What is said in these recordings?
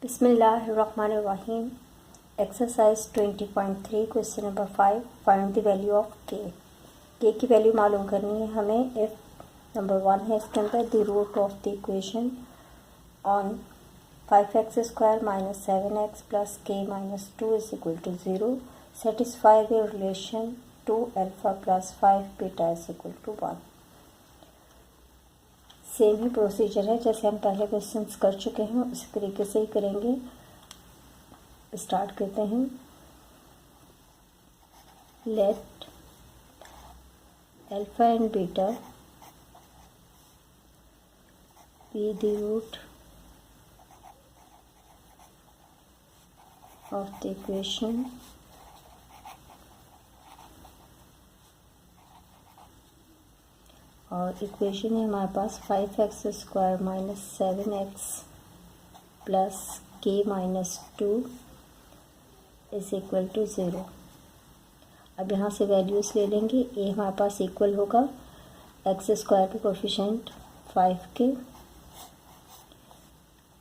बिस्मिल्लाहिर्रहमानिर्रहीम। Exercise 20.3 question number 5, find the value of के की वैल्यू मालूम करनी है हमें। इफ नंबर 1 है इसके अंदर the root of the equation on 5x² - 7x + k - 2 = 0 satisfy the relation 2α + 5β = 1। Same ही प्रोसीजर है जैसे हम पहले क्वेश्चंस कर चुके हैं, उसी तरीके से ही करेंगे। स्टार्ट करते हैं। Let alpha and beta be the root of the equation और इक्वेशन है हमारे पास 5x² - 7x + k - 2 = 0। अब यहाँ से वैल्यूज़ ले लेंगे। ए हमारे पास इक्वल होगा x² के कोफिशिएंट 5 के,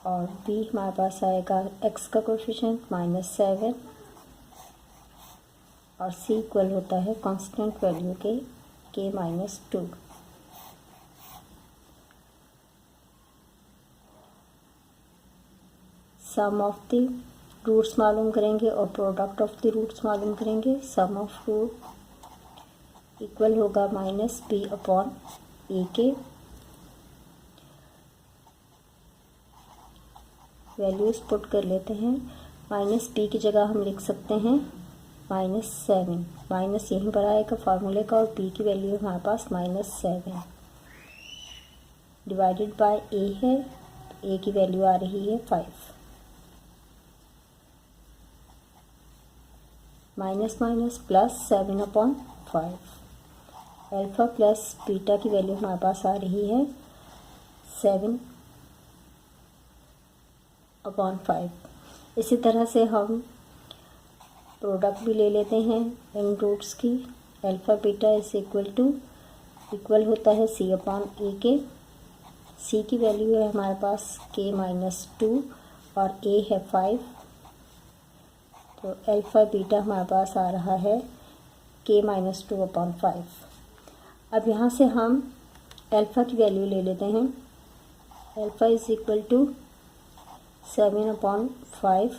और बी हमारे पास आएगा x का कोफिशिएंट -7, और सी इक्वल होता है कांस्टेंट वैल्यू के k - 2। Sum of the roots मालूम करेंगे और प्रोडक्ट ऑफ द रूट्स मालूम करेंगे। सम ऑफ रूट इक्वल होगा -b/a के। वैल्यूज पुट कर लेते हैं। -b की जगह हम लिख सकते हैं -7, माइनस यहीं पर आएगा फार्मूले का, और b की वैल्यू हमारे पास -7 डिवाइडेड बाय a है। a की वैल्यू आ रही है 5। -7/5। अल्फ़ा प्लस बीटा की वैल्यू हमारे पास आ रही है 7/5। इसी तरह से हम प्रोडक्ट भी ले लेते हैं इन रूट्स की। अल्फ़ा बीटा इक्वल होता है c/a के। c की वैल्यू है हमारे पास k - 2 और a है 5, तो अल्फ़ा बीटा हमारे पास आ रहा है k - 2/5। अब यहाँ से हम अल्फ़ा की वैल्यू ले लेते हैं। अल्फ़ा = 7/5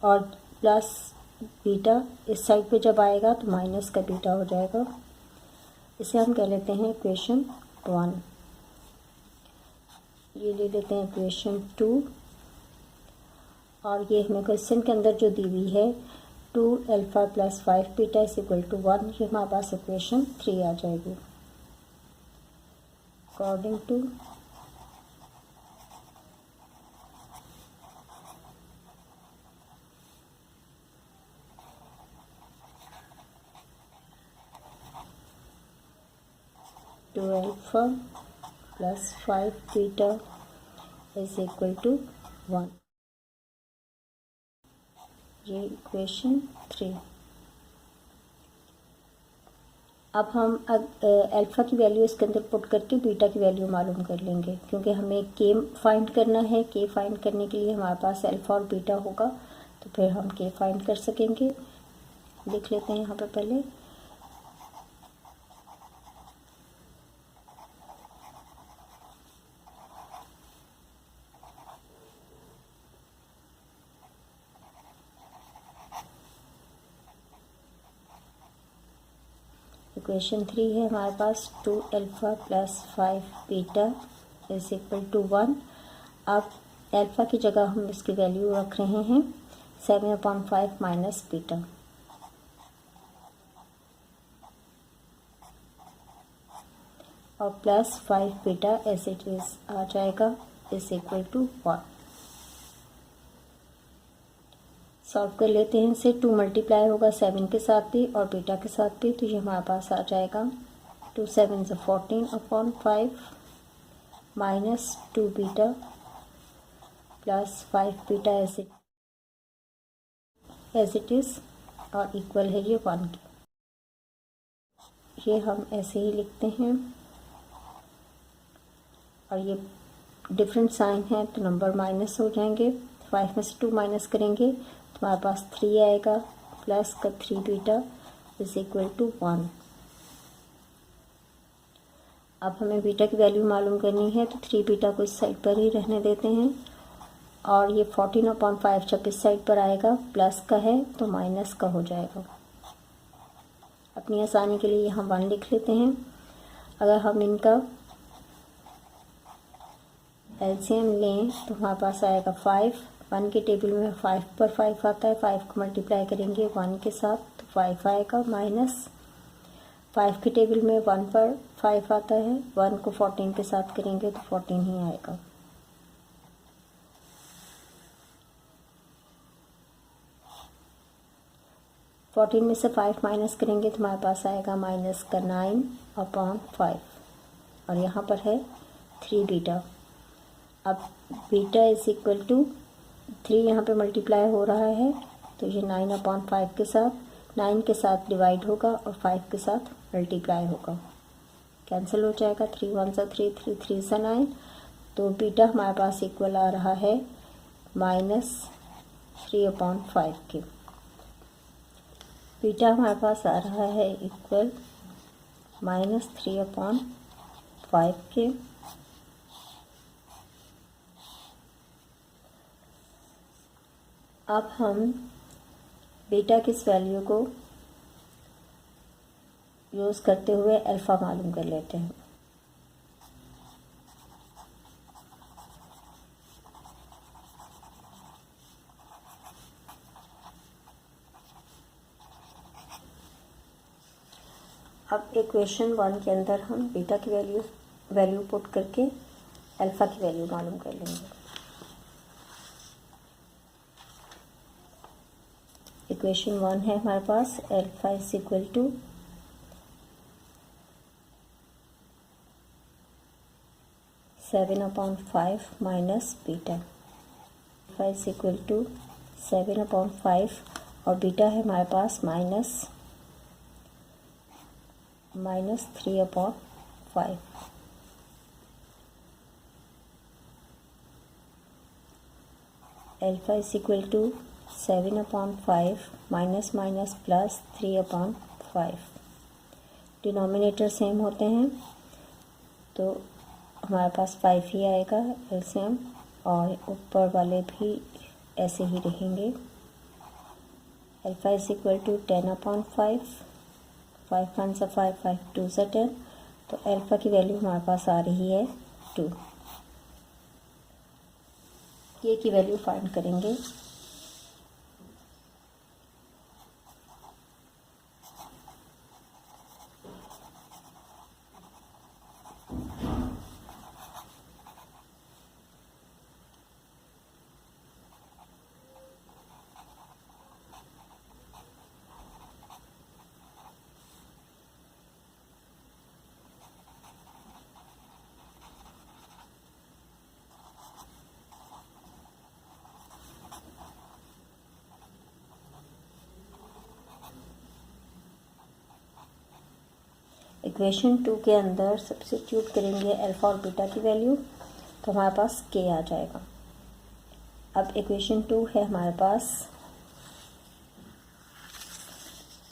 और प्लस बीटा इस साइड पे जब आएगा तो माइनस का बीटा हो जाएगा। इसे हम कह लेते हैं इक्वेशन 1। ये ले लेते हैं इक्वेशन 2, और ये हमें क्वेश्चन के अंदर जो दी हुई है 2α + 5β = 1, ये हमारे पास इक्वेशन 3 आ जाएगी। अकॉर्डिंग टू α + 5β = 1, ये इक्वेशन 3। अब हम अल्फ़ा की वैल्यू इसके अंदर पुट करके बीटा की वैल्यू मालूम कर लेंगे, क्योंकि हमें के फाइंड करना है। के फाइंड करने के लिए हमारे पास अल्फ़ा और बीटा होगा, तो फिर हम के फाइंड कर सकेंगे। लिख लेते हैं यहाँ पे पहले। इक्वेशन 3 है हमारे पास 2α + 5β = 1। अब अल्फ़ा की जगह हम इसकी वैल्यू रख रहे हैं 7/5 माइनस बीटा, और प्लस 5β एज इट इज आ जाएगा = 1। सॉल्व कर लेते हैं इसे। 2 मल्टीप्लाई होगा 7 के साथ भी और बीटा के साथ भी, तो ये हमारे पास आ जाएगा 2 × 7 = 14/5 minus 2β plus 5β as it is, और इक्वल है ये 1 की। ये हम ऐसे ही लिखते हैं, और ये डिफरेंट साइन है तो नंबर माइनस हो जाएंगे। 5 में से 2 माइनस करेंगे तो हमारे पास 3 आएगा, प्लस का 3 बीटा इज इक्वल टू 1। अब हमें बीटा की वैल्यू मालूम करनी है, तो 3 बीटा को इस साइड पर ही रहने देते हैं, और ये 14/5 जब इस साइड पर आएगा प्लस का है तो माइनस का हो जाएगा। अपनी आसानी के लिए यहाँ 1 लिख लेते हैं। अगर हम इनका एलसीएम लें तो हमारे पास आएगा 5। 1 के टेबल में 5 पर 5 आता है, 5 को मल्टीप्लाई करेंगे 1 के साथ तो 5 आएगा, माइनस 5 के टेबल में 1 पर 5 आता है, 1 को 14 के साथ करेंगे तो 14 ही आएगा। फोर्टीन में से 5 माइनस करेंगे तो हमारे पास आएगा माइनस का 9/5, और यहाँ पर है 3 बीटा। अब बीटा इज इक्वल टू 3 यहाँ पे मल्टीप्लाई हो रहा है तो ये 9/5 के साथ 9 के साथ डिवाइड होगा और 5 के साथ मल्टीप्लाई होगा, कैंसिल हो जाएगा। 3 1 सा 3, 3 3 सा 9, तो बीटा हमारे पास इक्वल आ रहा है -3/5 के। बीटा हमारे पास आ रहा है इक्वल -3/5 के। अब हम बीटा की इस वैल्यू को यूज़ करते हुए अल्फ़ा मालूम कर लेते हैं। अब इक्वेशन 1 के अंदर हम बीटा की वैल्यू पुट करके अल्फ़ा की वैल्यू मालूम कर लेंगे। इक्वेशन 1 है हमारे पास alpha is equal to 7/5 minus beta. Alpha is equal to 7/5 और बीटा है हमारे पास -3/5। Alpha is equal to 7/5 minus minus plus 3/5। Denominator same होते हैं तो हमारे पास 5 ही आएगा एलसीएम, और ऊपर वाले भी ऐसे ही रहेंगे। अल्फ़ा इज इक्वल टू 10/5, 5 1 सा 5, 5 2 सा 10, तो अल्फ़ा की वैल्यू हमारे पास आ रही है 2। ये की वैल्यू फाइंड करेंगे। इक्वेशन 2 के अंदर सब्स्टिट्यूट करेंगे अल्फ़ा और बीटा की वैल्यू तो हमारे पास के आ जाएगा। अब इक्वेशन 2 है हमारे पास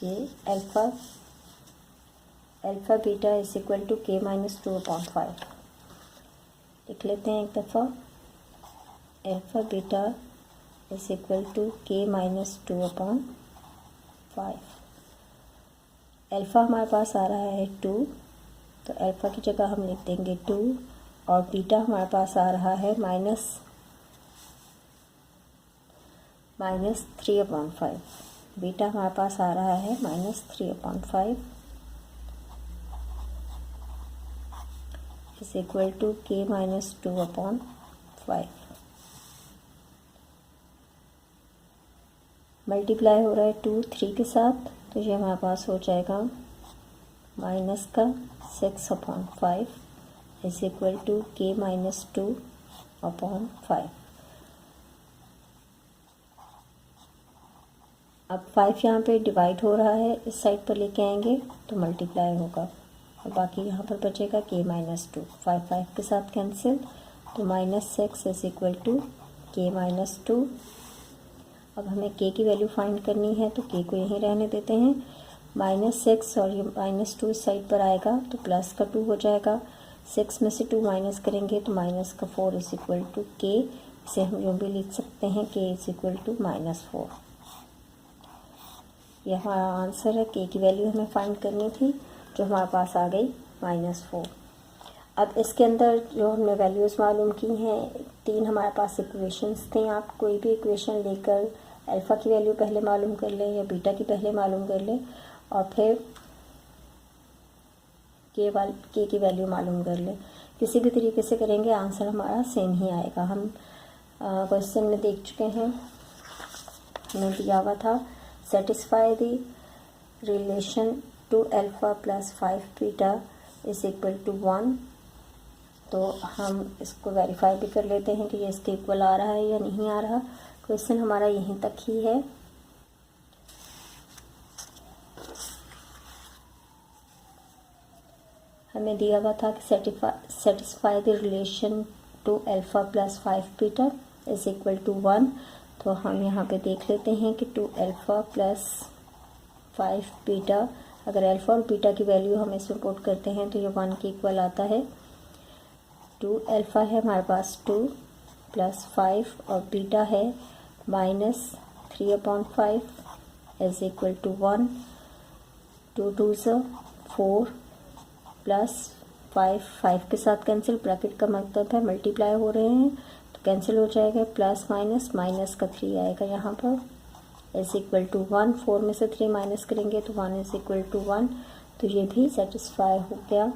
ये alpha beta is equal to k -2/5। लिख लेते हैं एक दफ़ा। Alpha beta is equal to k -2/5। Alpha हमारे पास आ रहा है 2, तो अल्फ़ा की जगह हम लिख देंगे 2, और बीटा हमारे पास आ रहा है -3/5। बीटा हमारे पास आ रहा है -3/5 is equal to k -2/5। Multiply हो रहा है 2 3 के साथ, तो ये हमारे पास हो जाएगा माइनस का 6/5 इज इक्वल टू के -2/5। अब 5 यहाँ पे डिवाइड हो रहा है, इस साइड पर लेके आएंगे तो मल्टीप्लाई होगा, और बाकी यहाँ पर बचेगा के -2। 5 5 के साथ कैंसिल, तो -6 is equal to k minus 2। अब हमें k की वैल्यू फाइंड करनी है, तो k को यहीं रहने देते हैं। -6 और ये -2 इस साइड पर आएगा तो प्लस का 2 हो जाएगा। 6 में से 2 माइनस करेंगे तो -4 इज इक्वल टू k। इसे हम जो भी लिख सकते हैं k इज इक्वल टू -4। यह हमारा आंसर है। k की वैल्यू हमें फाइंड करनी थी जो हमारे पास आ गई -4। अब इसके अंदर जो हमने वैल्यूज़ मालूम की हैं, 3 हमारे पास इक्वेशंस थे। आप कोई भी इक्वेशन लेकर अल्फ़ा की वैल्यू पहले मालूम कर लें या बीटा की पहले मालूम कर लें और फिर के की वैल्यू मालूम कर लें। किसी भी तरीके से करेंगे आंसर हमारा सेम ही आएगा। हम क्वेश्चन में देख चुके हैं, हमें दिया हुआ था satisfy the relation 2 alpha + 5 beta is equal to 1। तो हम इसको वेरीफाई भी कर लेते हैं कि ये इसके इक्वल आ रहा है या नहीं आ रहा। क्वेश्चन हमारा यहीं तक ही है। हमें दिया हुआ था कि satisfy the relation 2 alpha + 5 beta is equal to 1। तो हम यहाँ पे देख लेते हैं कि 2 अल्फ़ा + 5 बीटा, अगर अल्फ़ा और बीटा की वैल्यू हम इसमें पुट करते हैं तो ये 1 के इक्वल आता है। 2 अल्फ़ा है हमारे पास 2 + 5 और बीटा है -3/5 इज इक्वल टू 1। 2 2 4 + 5 के साथ कैंसिल, ब्रैकेट का मतलब है मल्टीप्लाई हो रहे हैं तो कैंसिल हो जाएगा। प्लस माइनस का 3 आएगा यहाँ पर इज इक्वल टू 1। 4 में से 3 माइनस करेंगे तो 1 इज इक्वल टू 1। तो ये भी सेटिस्फाई हो गया।